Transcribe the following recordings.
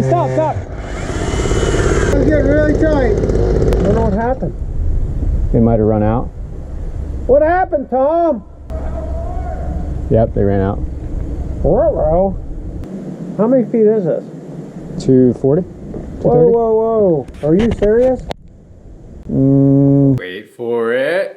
Stop, stop. It's getting really tight. I don't know what happened. They might have run out. What happened, Tom? Yep, they ran out. Ruh-roh. How many feet is this? 240? Whoa, whoa, whoa. Are you serious? Wait for it.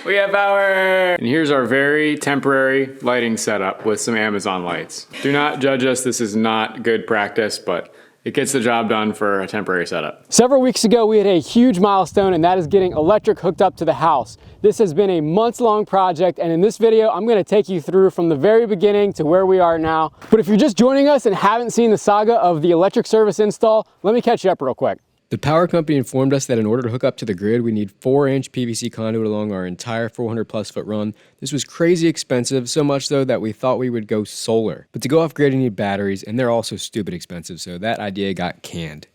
We have power! And here's our very temporary lighting setup with some Amazon lights. Do not judge us, this is not good practice, but it gets the job done for a temporary setup. Several weeks ago, we had a huge milestone, and that is getting electric hooked up to the house. This has been a months-long project, and in this video, I'm gonna take you through from the very beginning to where we are now. But if you're just joining us and haven't seen the saga of the electric service install, let me catch you up real quick. The power company informed us that in order to hook up to the grid, we need 4-inch PVC conduit along our entire 400+ foot run. This was crazy expensive, so much so that we thought we would go solar. But to go off grid, you need batteries, and they're also stupid expensive, so that idea got canned.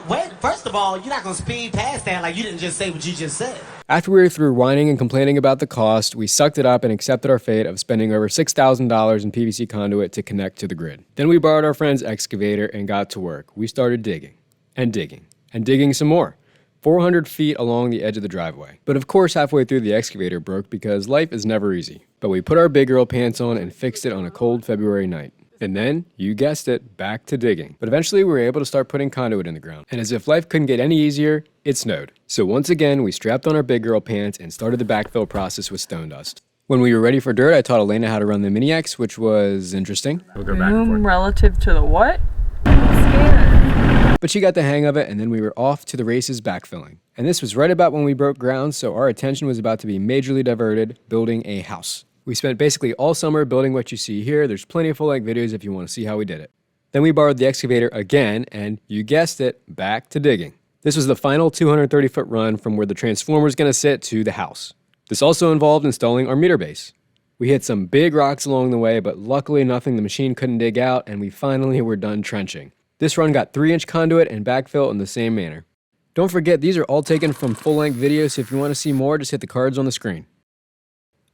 Wait, first of all, you're not gonna speed past that like you didn't just say what you just said. After we were through whining and complaining about the cost, we sucked it up and accepted our fate of spending over $6,000 in PVC conduit to connect to the grid. Then we borrowed our friend's excavator and got to work. We started digging, and digging, and digging some more. 400 feet along the edge of the driveway. But of course, halfway through, the excavator broke because life is never easy. But we put our big girl pants on and fixed it on a cold February night. And then, you guessed it, back to digging. But eventually we were able to start putting conduit in the ground. And as if life couldn't get any easier, it snowed. So once again, we strapped on our big girl pants and started the backfill process with stone dust. When we were ready for dirt, I taught Elaina how to run the Mini X, which was interesting. We'll go back and forth. Relative to the what? I'm scared. But she got the hang of it, and then we were off to the races backfilling. And this was right about when we broke ground, so our attention was about to be majorly diverted, building a house. We spent basically all summer building what you see here. There's plenty of full-length videos if you want to see how we did it. Then we borrowed the excavator again, and you guessed it, back to digging. This was the final 230-foot run from where the transformer is going to sit to the house. This also involved installing our meter base. We hit some big rocks along the way, but luckily nothing the machine couldn't dig out, and we finally were done trenching. This run got 3-inch conduit and backfill in the same manner. Don't forget, these are all taken from full-length videos, so if you want to see more, just hit the cards on the screen.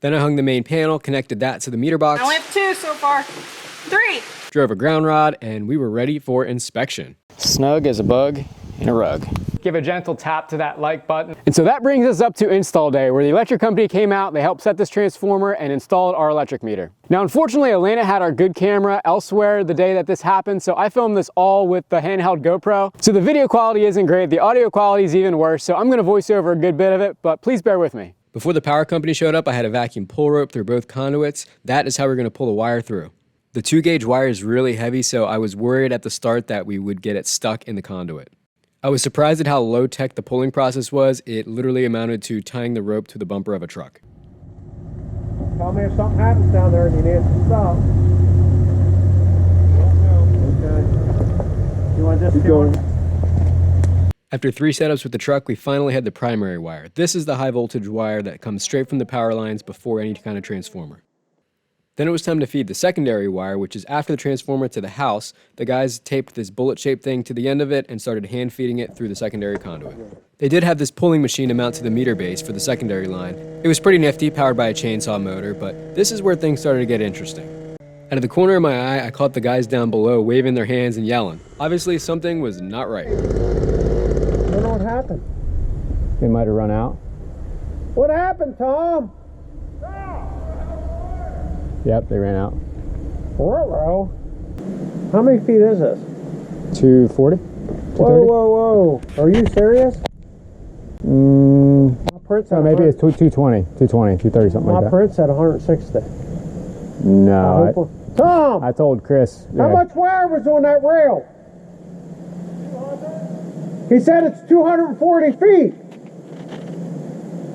Then I hung the main panel, connected that to the meter box. I only have 2 so far. 3. Drove a ground rod, and we were ready for inspection. Snug as a bug in a rug. Give a gentle tap to that like button. And so that brings us up to install day, where the electric company came out, they helped set this transformer and installed our electric meter. Now, unfortunately, Elaina had our good camera elsewhere the day that this happened, so I filmed this all with the handheld GoPro. So the video quality isn't great, the audio quality is even worse, so I'm gonna voice over a good bit of it, but please bear with me. Before the power company showed up, I had a vacuum pull rope through both conduits. That is how we're gonna pull the wire through. The 2-gauge wire is really heavy, so I was worried at the start that we would get it stuck in the conduit. I was surprised at how low-tech the pulling process was. It literally amounted to tying the rope to the bumper of a truck. Tell me if something happens down there and you need to stop. Okay. You want this going? After 3 setups with the truck, we finally had the primary wire. This is the high voltage wire that comes straight from the power lines before any kind of transformer. Then it was time to feed the secondary wire, which is after the transformer, to the house. The guys taped this bullet-shaped thing to the end of it and started hand-feeding it through the secondary conduit. They did have this pulling machine to mount to the meter base for the secondary line. It was pretty nifty, powered by a chainsaw motor, but this is where things started to get interesting. Out of the corner of my eye, I caught the guys down below waving their hands and yelling. Obviously, something was not right. I don't know what happened. They might have run out. What happened, Tom? Yep, they ran out. Ruh-roh. How many feet is this? 240? 230? Whoa, whoa, whoa. Are you serious? My print said Maybe it's 220, 230, something like my that. print said 160. No. Tom! I told Chris. How much wire was on that rail? 200. He said it's 240 feet.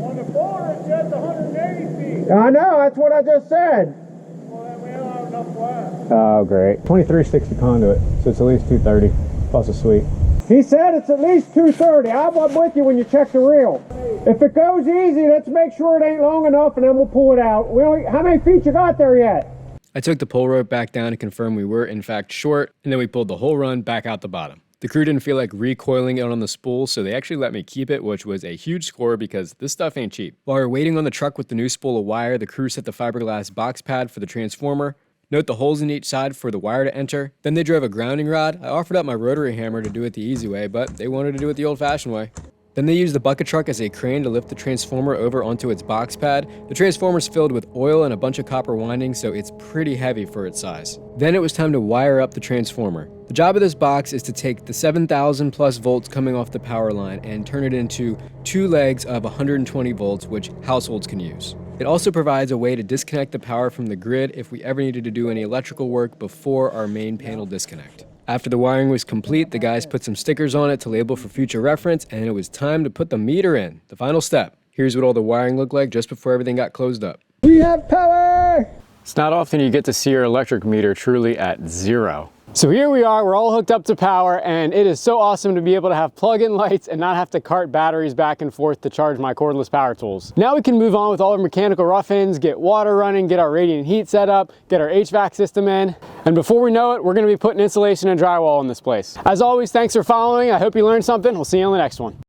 On the board it says 180 feet. I know, that's what I just said. Well, then we don't have enough wire. Oh, great. 2360 conduit, so it's at least 230 plus a suite. He said it's at least 230. I'm with you when you check the reel. If it goes easy, let's make sure it ain't long enough and then we'll pull it out. How many feet you got there yet? I took the pull rope back down to confirm we were in fact short, and then we pulled the whole run back out the bottom. The crew didn't feel like recoiling it on the spool, so they actually let me keep it, which was a huge score because this stuff ain't cheap. While we were waiting on the truck with the new spool of wire, the crew set the fiberglass box pad for the transformer, Note the holes in each side for the wire to enter. Then they drove a grounding rod. I offered up my rotary hammer to do it the easy way, but they wanted to do it the old-fashioned way. Then they used the bucket truck as a crane to lift the transformer over onto its box pad. The transformer's filled with oil and a bunch of copper windings, so it's pretty heavy for its size. Then it was time to wire up the transformer. The job of this box is to take the 7,000 plus volts coming off the power line and turn it into 2 legs of 120 volts, which households can use. It also provides a way to disconnect the power from the grid if we ever needed to do any electrical work before our main panel disconnect. After the wiring was complete, the guys put some stickers on it to label for future reference, and it was time to put the meter in, the final step. Here's what all the wiring looked like just before everything got closed up. We have power! It's not often you get to see your electric meter truly at 0. So here we are, we're all hooked up to power, and it is so awesome to be able to have plug-in lights and not have to cart batteries back and forth to charge my cordless power tools. Now we can move on with all our mechanical rough-ins, get water running, get our radiant heat set up, get our HVAC system in, and before we know it, we're gonna be putting insulation and drywall in this place. As always, thanks for following. I hope you learned something. We'll see you on the next one.